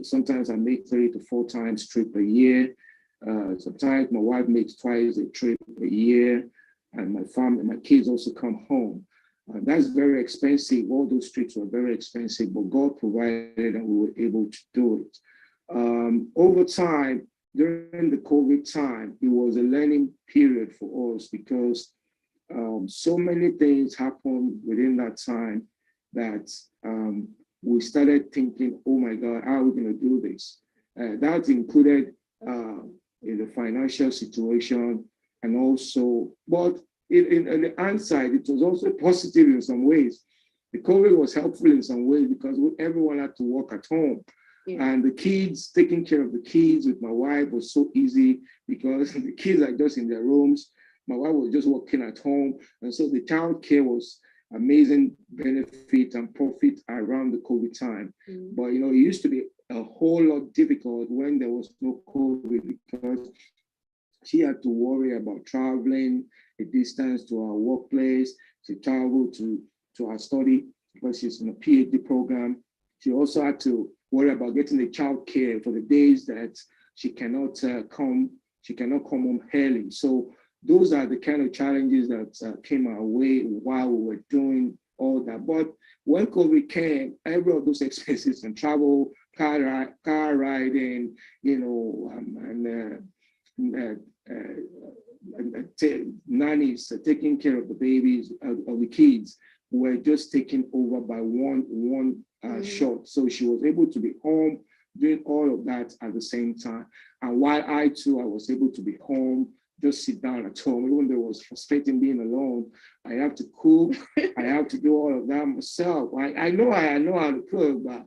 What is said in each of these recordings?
sometimes I make 3 to 4 times trip a year. Sometimes my wife makes twice a trip a year, and my family, my kids also come home. That's very expensive. All those trips were very expensive, but God provided and we were able to do it. Over time, during the COVID time, it was a learning period for us because so many things happened within that time that we started thinking, oh my God, how are we going to do this? That included the financial situation and also, but in the hindsight, it was also positive in some ways. The COVID was helpful in some ways because everyone had to work at home. Yeah. And the kids, taking care of the kids with my wife was so easy because the kids are just in their rooms. My wife was just working at home. And so the child care was amazing benefit and profit around the COVID time. Mm. But, it used to be a whole lot difficult when there was no COVID because she had to worry about traveling a distance to our workplace. She traveled to her study because she's in a PhD program. She also had to worry about getting the child care for the days that she cannot come home early. So those are the kind of challenges that came our way while we were doing all that. But when COVID came, every of those expenses and travel, car riding, nannies taking care of the babies, of the kids, were just taken over by one shot. So she was able to be home doing all of that at the same time. And while I was able to be home, just sit down at home, even though it was frustrating being alone. I have to cook, I have to do all of that myself. I know how to cook, but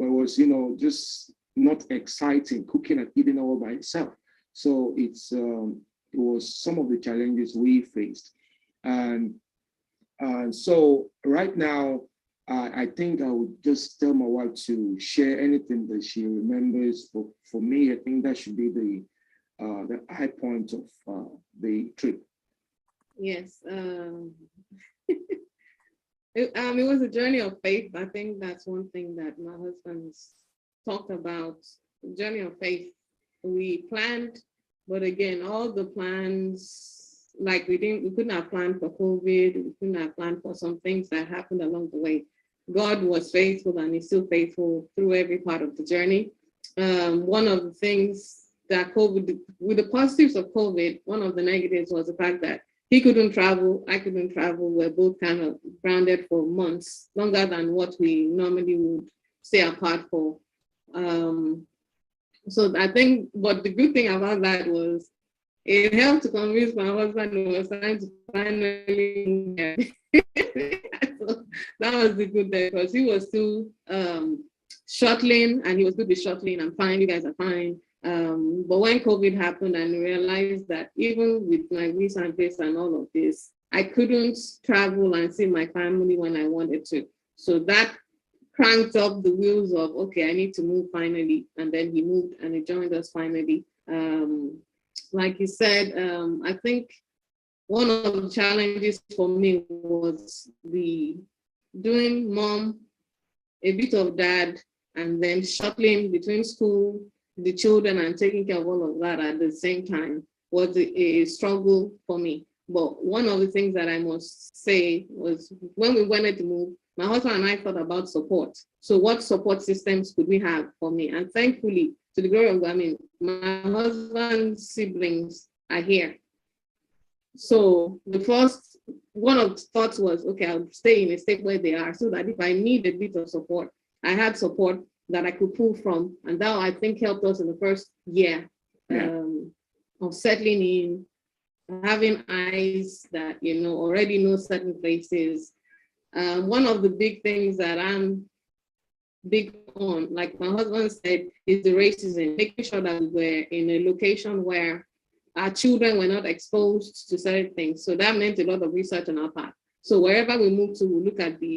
it was, just not exciting cooking and eating all by itself. So it was some of the challenges we faced. And so right now, I think I would just tell my wife to share anything that she remembers. For me, I think that should be the high point of the trip. Yes. It was a journey of faith. I think that's one thing that my husband's talked about, the journey of faith. We planned, but again, all the plans, like we couldn't have planned for COVID, we couldn't have planned for some things that happened along the way. God was faithful and he's still faithful through every part of the journey. One of the things that COVID, with the positives of COVID, one of the negatives was the fact that he couldn't travel, I couldn't travel. We're both kind of grounded for months, longer than what we normally would stay apart for. So I think, but the good thing about that was it helped to convince my husband it was time to finally get. So that was the good thing because he was still shuttling and he was good with shuttling. I'm fine, you guys are fine. But when COVID happened and I realized that even with my visa and place and all of this, I couldn't travel and see my family when I wanted to. So that cranked up the wheels of, okay, I need to move finally. And then he moved and he joined us finally. Like you said, I think one of the challenges for me was doing mom, a bit of dad, and then shuttling between school, the children, and taking care of all of that at the same time was a struggle for me. But one of the things that I must say was when we wanted to move, my husband and I thought about support. So what support systems could we have for me? And thankfully, to the glory of God, my husband's siblings are here. So one of the thoughts was, okay, I'll stay in a state where they are so that if I need a bit of support, I had support that I could pull from. And that, I think, helped us in the first year of settling in, having eyes that, already know certain places. One of the big things that I'm big on, like my husband said, is the racism, making sure that we were in a location where our children were not exposed to certain things. So that meant a lot of research on our part. So wherever we move to, we look at the